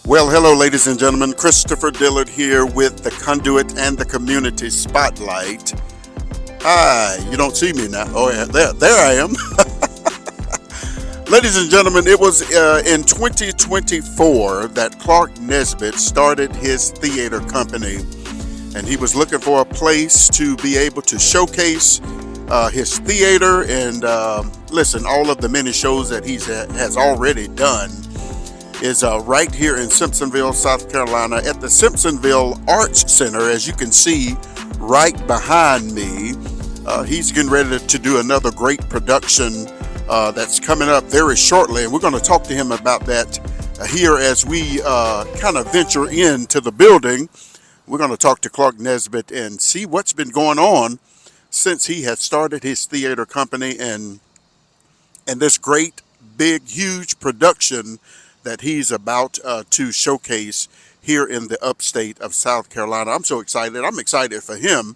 Well, hello, ladies and gentlemen. Christopher Dillard here with the Conduit and the Community Spotlight. Hi, you don't see me now. Oh, yeah, there I am. Ladies and gentlemen, it was in 2024 that Clark Nesbitt started his theater company, and he was looking for a place to be able to showcase his theater and listen, all of the many shows that he has already done is right here in Simpsonville, South Carolina at the Simpsonville Arts Center. As you can see right behind me, he's getting ready to do another great production that's coming up very shortly, and we're going to talk to him about that here as we kind of venture into the building. We're going to talk to Clark Nesbitt and see what's been going on since he has started his theater company and this great, big, huge production that he's about to showcase here in the upstate of South Carolina. I'm so excited. I'm excited for him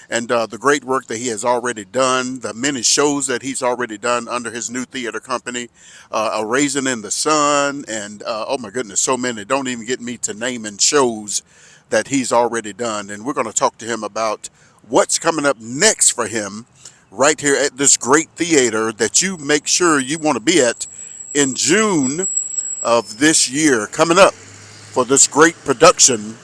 and the great work that he has already done, the many shows that he's already done under his new theater company, A Raisin in the Sun, and oh my goodness, so many. Don't even get me to naming shows that he's already done. And we're going to talk to him about what's coming up next for him right here at this great theater that you make sure you want to be at in June of this year, coming up for this great production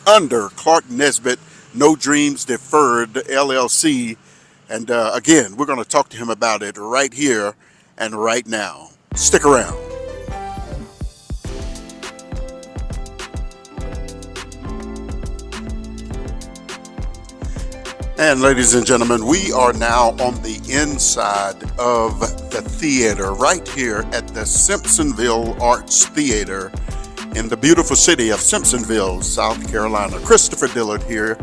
under Clark Nesbitt, No Dreams Deferred LLC. And again, we're going to talk to him about it right here and right now. Stick around. And ladies and gentlemen, we are now on the inside of the theater right here at the Simpsonville Arts Theater in the beautiful city of Simpsonville, South Carolina. Christopher Dillard here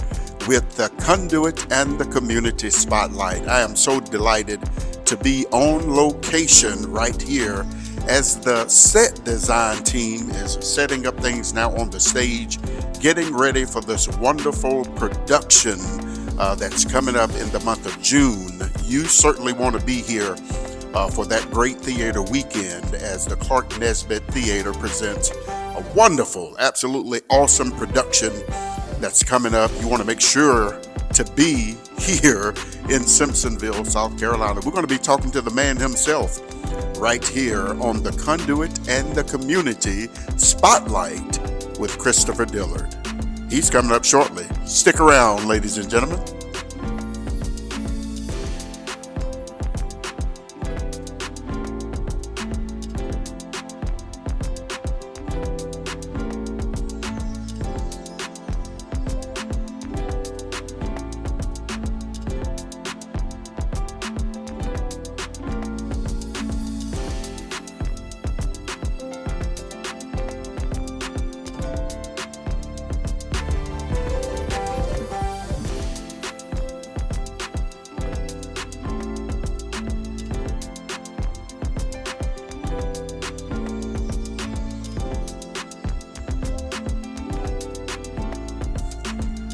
with the Conduit and the Community Spotlight. I am so delighted to be on location right here as the set design team is setting up things now on the stage, getting ready for this wonderful production that's coming up in the month of June. You certainly want to be here for that great theater weekend as the Clark Nesbitt Theater presents a wonderful, absolutely awesome production that's coming up. You want to make sure to be here in Simpsonville, South Carolina. We're going to be talking to the man himself right here on the Conduit and the Community Spotlight with Christopher Dillard. He's coming up shortly. Stick around, ladies and gentlemen.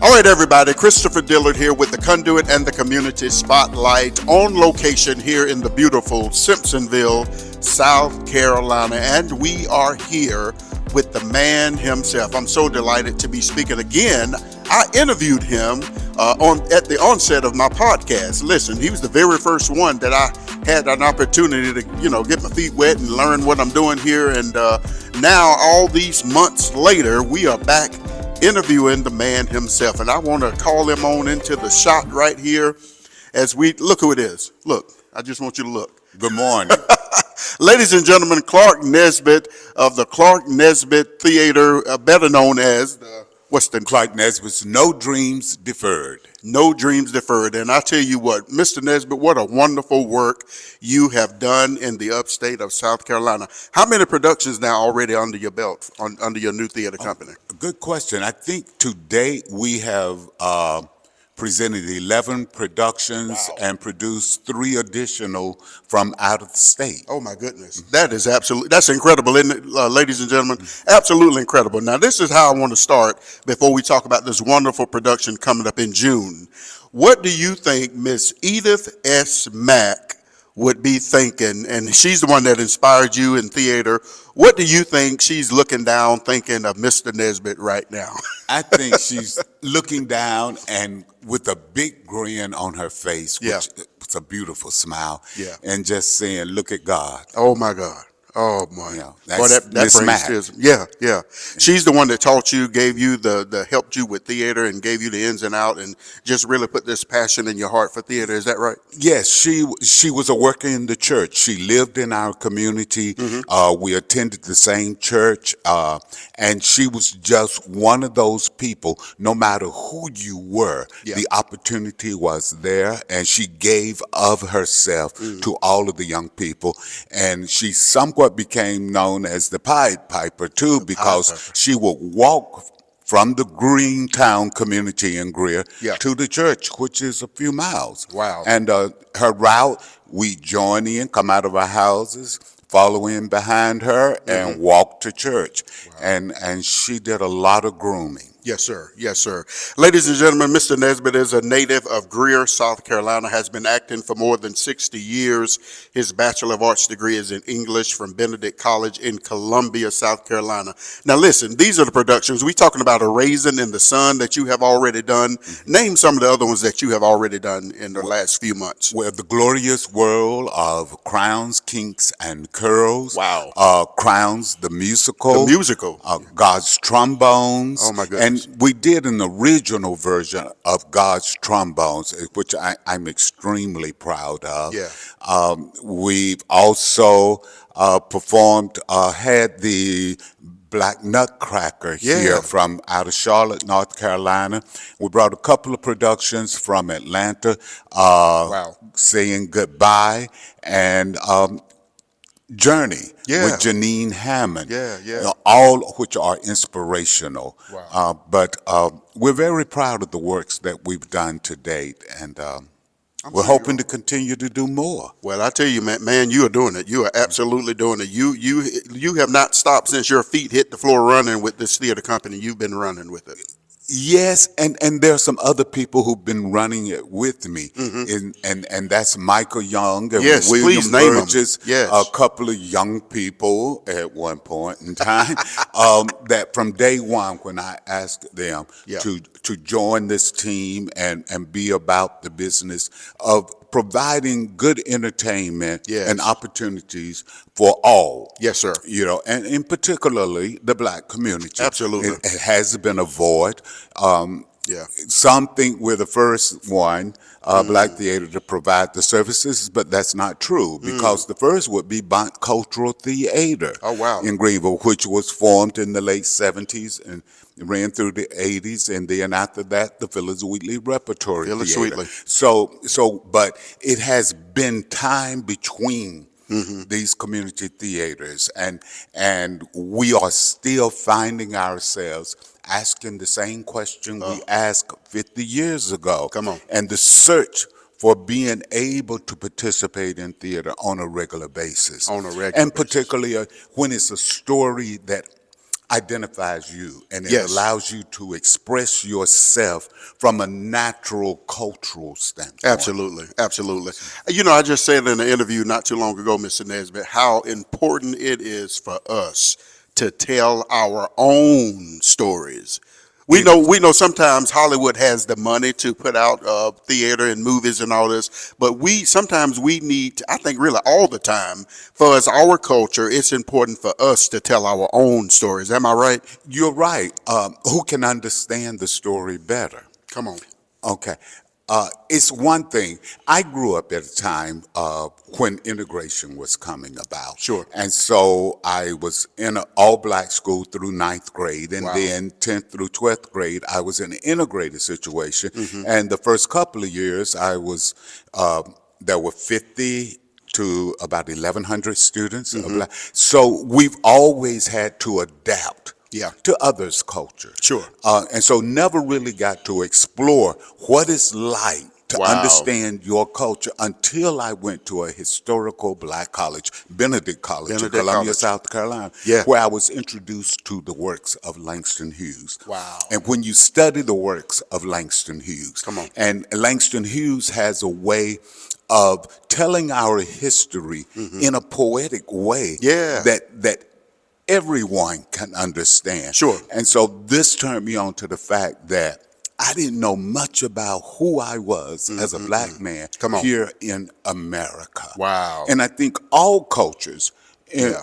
All right, everybody, Christopher Dillard here with the Conduit and the Community Spotlight on location here in the beautiful Simpsonville, South Carolina. And we are here with the man himself. I'm so delighted to be speaking again. I interviewed him at the onset of my podcast. Listen, he was the very first one that I had an opportunity to, get my feet wet and learn what I'm doing here. And now, all these months later, we are back interviewing the man himself, and I want to call him on into the shot right here as we look who it is. Look, I just want you to look. Good morning. Ladies and gentlemen, Clark Nesbitt of the Clark Nesbitt Theater, better known as Clark Nesbitt's No Dreams Deferred. No Dreams Deferred. And I tell you what, Mr. Nesbitt, what a wonderful work you have done in the upstate of South Carolina. How many productions now already under your belt, under your new theater company? Good question. I think to date we have presented 11 productions. Wow. And produced 3 additional from out of the state. Oh my goodness. That's incredible, isn't it, ladies and gentlemen? Absolutely incredible. Now this is how I want to start before we talk about this wonderful production coming up in June. What do you think Miss Edith S. Mack would be thinking, and she's the one that inspired you in theater. What do you think she's looking down thinking of Mr. Nesbitt right now? I think she's looking down and with a big grin on her face, Yeah. which is a beautiful smile, Yeah. and just saying, "Look at God." Oh my God. Oh my. You know, Boy, that's that Miss brings Mac. tears. Yeah, yeah. She's the one that taught you, gave you the helped you with theater and gave you the ins and out and just really put this passion in your heart for theater. Is that right? Yes, she was a worker in the church. She lived in our community. We attended the same church, and she was just one of those people. No matter who you were, Yeah. the opportunity was there, and she gave of herself to all of the young people. And she somewhat became known as the Pied Piper too, because Piper. she would walk from the Greentown community in Greer Yeah. to the church, which is a few miles. Wow. And her route, we join in, come out of our houses, follow in behind her, and walk to church. And she did a lot of grooming. Yes, sir. Yes, sir. Ladies and gentlemen, Mr. Nesbitt is a native of Greer, South Carolina, has been acting for more than 60 years. His Bachelor of Arts degree is in English from Benedict College in Columbia, South Carolina. Now, listen, these are the productions. We're talking about A Raisin in the Sun that you have already done. Name some of the other ones that you have already done in the last few months. Well, the glorious world of Crowns, Kinks, and Curls. Wow. Crowns, the musical. The musical. God's Trombones. Oh, my goodness. And we did an original version of God's Trombones, which I'm extremely proud of. Yeah. We've also performed, had the Black Nutcracker Yeah. here from out of Charlotte, North Carolina. We brought a couple of productions from Atlanta, Wow. Saying Goodbye, and Journey Yeah. with Janine Hammond. Yeah, yeah. All of which are inspirational. Wow. But we're very proud of the works that we've done to date, and we're sure you hoping to continue to do more. Well, I tell you, man, you are doing it. You are absolutely doing it. You have not stopped since your feet hit the floor running with this theater company. You've been running with it. Yes, and there are some other people who've been running it with me, and that's Michael Young and Yes, William please name 'em. Burgess, Yes. a couple of young people at one point in time, that from day one when I asked them Yeah. to join this team and be about the business of providing good entertainment Yes. and opportunities for all. Yes, sir. You know, and in particularly the black community. Absolutely. It has been a void. Yeah. Some think we're the first one, black theater, to provide the services, but that's not true, because the first would be Bont Cultural Theater Oh, wow. in Greenville, which was formed in the late 70s and ran through the 80s, and then after that, the Phyllis Wheatley Repertory Phyllis Theater. Wheatley. But it has been time between these community theaters, and we are still finding ourselves asking the same question we asked 50 years ago. Come on. And the search for being able to participate in theater on a regular basis. On a regular And basis. particularly when it's a story that identifies you and it Yes. allows you to express yourself from a natural cultural standpoint. Absolutely, absolutely. You know, I just said in an interview not too long ago, Mr. Nesbitt, how important it is for us to tell our own stories. We know sometimes Hollywood has the money to put out theater and movies and all this, but sometimes we need, I think really all the time, for us, our culture, it's important for us to tell our own stories. Am I right? You're right. Who can understand the story better? Come on. Okay. It's one thing. I grew up at a time when integration was coming about. Sure. And so I was in an all-black school through ninth grade, and Wow. then 10th through 12th grade, I was in an integrated situation. Mm-hmm. And the first couple of years, I was, there were 50 to about 1,100 students. Of Mm-hmm. black. So we've always had to adapt Yeah. to others' culture. Sure. And so never really got to explore what it's like to Wow. understand your culture until I went to a historical black college, Benedict College in Benedict Columbia, College. South Carolina, Yeah. where I was introduced to the works of Langston Hughes. Wow. And when you study the works of Langston Hughes, Come on. and Langston Hughes has a way of telling our history in a poetic way Yeah. that everyone can understand. Sure. And so this turned me on to the fact that I didn't know much about who I was as a black man Come on. here in America. Wow. And I think all cultures Yeah.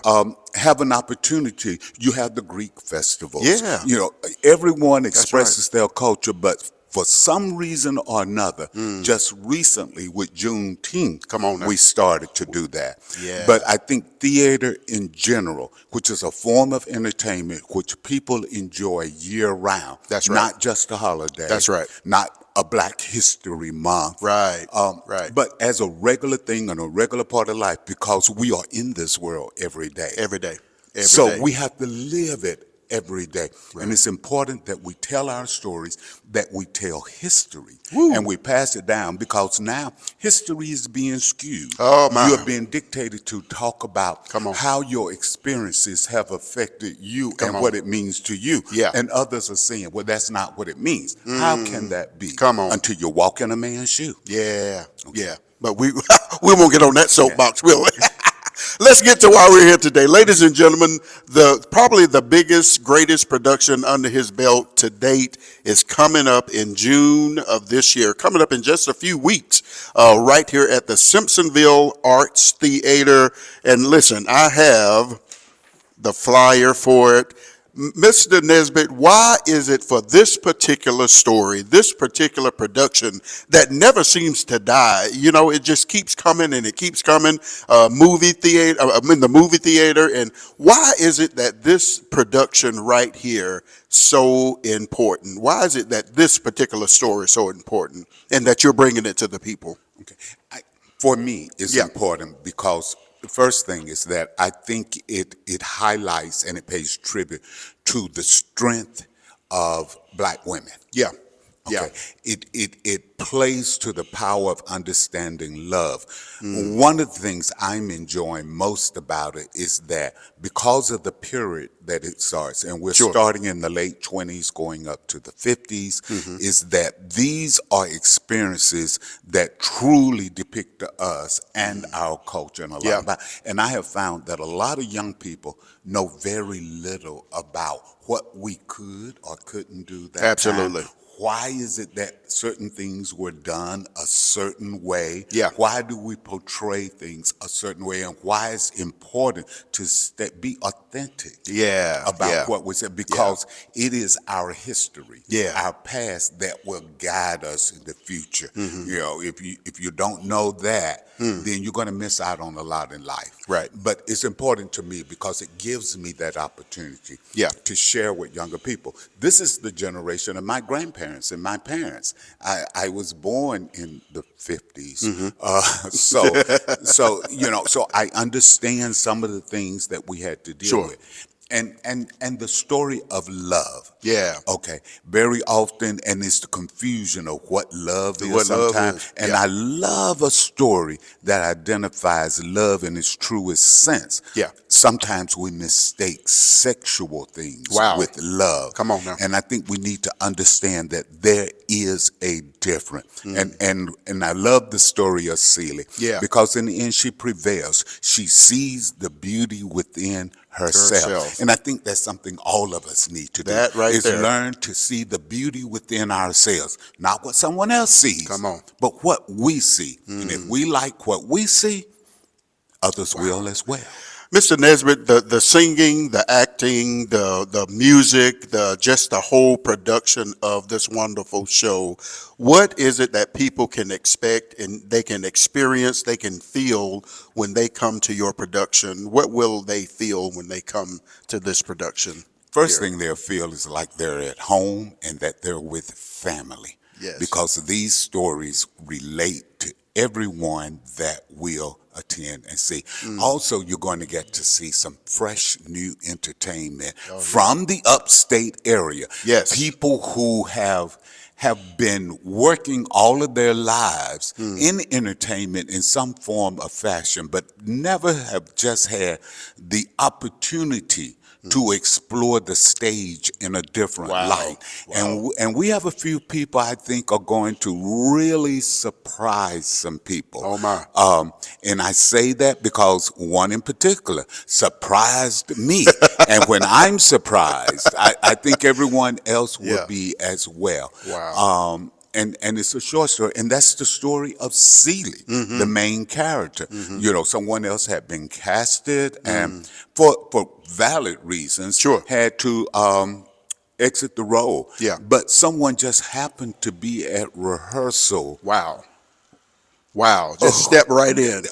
have an opportunity. You have the Greek festivals. Yeah. You know, everyone right. expresses their culture, but for some reason or another, just recently with Juneteenth, Come on now. we started to do that. Yeah. But I think theater in general, which is a form of entertainment which people enjoy year round. That's right. Not just a holiday. That's right. Not a Black History Month. Right. Right. But as a regular thing and a regular part of life, because we are in this world every day. Every day. Every So day. we have to live it every day. Right. And it's important that we tell our stories, that we tell history, and we pass it down, because now history is being skewed. Oh, my. You're being dictated to talk about Come on. how your experiences have affected you Come and on. what it means to you. Yeah. And others are saying, well, that's not what it means. How can that be? Come on. Until you walk in a man's shoe. Yeah. Yeah. But we we won't get on that soapbox, will we? Let's get to why we're here today. Ladies and gentlemen, probably the biggest, greatest production under his belt to date is coming up in June of this year, coming up in just a few weeks, right here at the Simpsonville Arts Theater. And listen, I have the flyer for it. Mr. Nesbitt, why is it for this particular story, this particular production that never seems to die? You know, it just keeps coming and it keeps coming. Movie theater, I'm in the movie theater, and why is it that this production right here so important? Why is it that this particular story is so important, and that you're bringing it to the people? Okay. For me, it's important because the first thing is that I think it highlights and it pays tribute to the strength of Black women. Yeah. Okay. Yeah. It plays to the power of understanding love. One of the things I'm enjoying most about it is that because of the period that it starts, and we're starting in the late 20s going up to the 50s, is that these are experiences that truly depict us and our culture and a lot about. And I have found that a lot of young people know very little about what we could or couldn't do that Absolutely. time. Why is it that certain things were done a certain way? Yeah. Why do we portray things a certain way? And why it's important to be authentic about what we said, because it is our history, our past that will guide us in the future. You know, if you don't know that, then you're going to miss out on a lot in life. Right. But it's important to me because it gives me that opportunity to share with younger people. This is the generation of my grandparents and my parents. I was born in the 50s. So you know, so I understand some of the things that we had to deal with. And the story of love. Yeah. Okay. Very often, and it's the confusion of what love is What love sometimes. is. And I love a story that identifies love in its truest sense. Yeah. Sometimes we mistake sexual things with love. Come on now. And I think we need to understand that there is a difference. And I love the story of Celie. Yeah. Because in the end, she prevails. She sees the beauty within herself. And I think that's something all of us need to do. That right is there. learn to see the beauty within ourselves, not what someone else sees. Come on. But what we see. And if we like what we see, others will as well. Mr. Nesbitt, the singing, the acting, the music, just the whole production of this wonderful show, what is it that people can expect and they can experience, they can feel when they come to your production? What will they feel when they come to this production? First thing they'll feel is like they're at home and that they're with family. Yes. Because these stories relate to everyone that will attend and see. Also, you're going to get to see some fresh new entertainment from the upstate area. Yes. People who have have been working all of their lives in entertainment in some form or fashion, but never have just had the opportunity to explore the stage in a different light. And we have a few people I think are going to really surprise some people. Oh my. And I say that because one in particular surprised me. And when I'm surprised, I think everyone else will be as well. Wow. And it's a short story, and that's the story of Celie, the main character. You know, someone else had been casted, and for valid reasons, had to exit the role. Yeah. But someone just happened to be at rehearsal. Wow. Just step right in.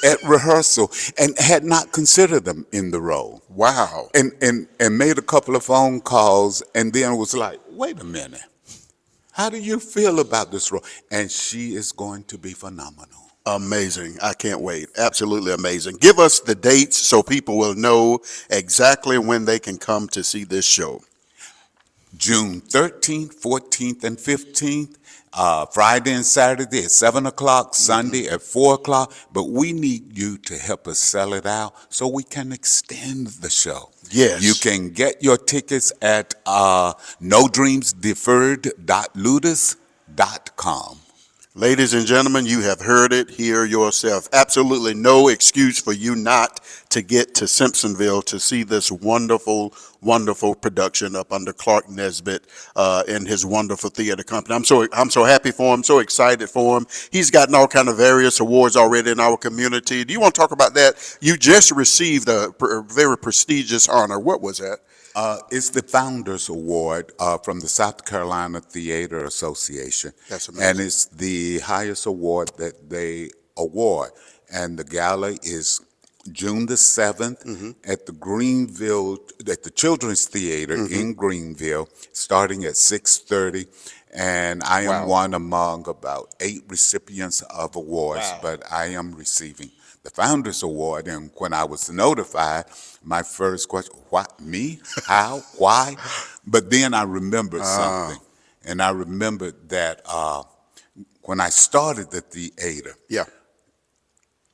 At rehearsal, and had not considered them in the role. Wow. And made a couple of phone calls, and then was like, wait a minute. How do you feel about this role? And she is going to be phenomenal. Amazing. I can't wait. Absolutely amazing. Give us the dates so people will know exactly when they can come to see this show. June 13th, 14th, and 15th. Friday and Saturday at 7 o'clock, Sunday at 4 o'clock. But we need you to help us sell it out so we can extend the show. Yes. You can get your tickets at nodreamsdeferred.ludus.com. Ladies and gentlemen, you have heard it here yourself. Absolutely no excuse for you not to get to Simpsonville to see this wonderful, wonderful production up under Clark Nesbitt and his wonderful theater company. I'm so happy for him, so excited for him. He's gotten all kind of various awards already in our community. Do you want to talk about that? You just received a very prestigious honor. What was that? It's the Founders Award from the South Carolina Theater Association. That's amazing. And it's the highest award that they award. And the gala is June the 7th at the Children's Theater in Greenville, starting at 6:30. And I am one among about 8 recipients of awards, but I am receiving the Founders Award. And when I was notified, my first question, what, me? How? Why? But then I remembered something. And I remembered that when I started the theater,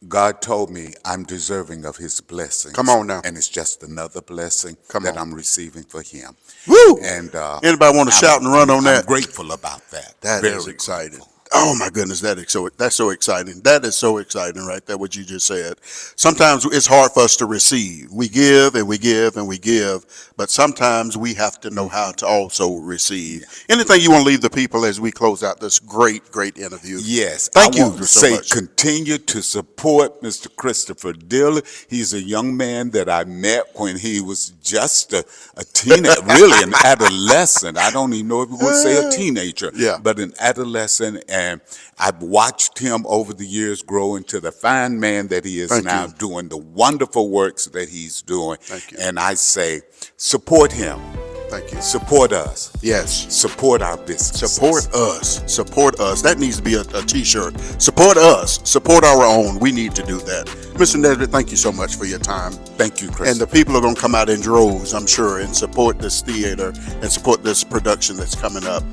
God told me I'm deserving of his blessings. Come on now. And it's just another blessing I'm receiving for him. Woo! And anybody want to shout and run on that? I'm grateful about that. That is exciting. Grateful. Oh my goodness, that's so exciting. That is so exciting right there, what you just said. Sometimes it's hard for us to receive. We give and we give and we give, but sometimes we have to know how to also receive. Anything you want to leave the people as we close out this great interview? Yes. Thank you so much. Continue to support Mr. Christopher Dillard. He's a young man that I met when he was just a teenager, really an adolescent. I don't even know if we would say a teenager, but an adolescent. And I've watched him over the years grow into the fine man that he is now, doing the wonderful works that he's doing. Thank you. And I say, support him. Thank you. Support us. Yes. Support our business. Support us. Support us. That needs to be a t-shirt. Support us. Support our own. We need to do that. Mr. Nesbitt, thank you so much for your time. Thank you, Chris. And the people are going to come out in droves, I'm sure, and support this theater and support this production that's coming up.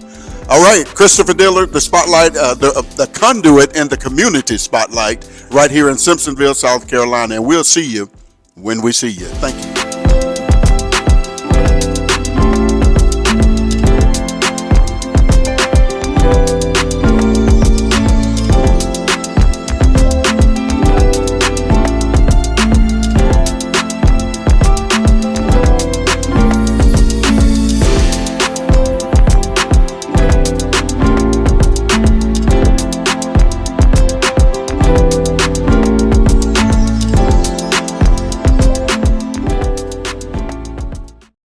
All right, Christopher Dillard, the spotlight, the conduit in the community spotlight right here in Simpsonville, South Carolina. And we'll see you when we see you. Thank you.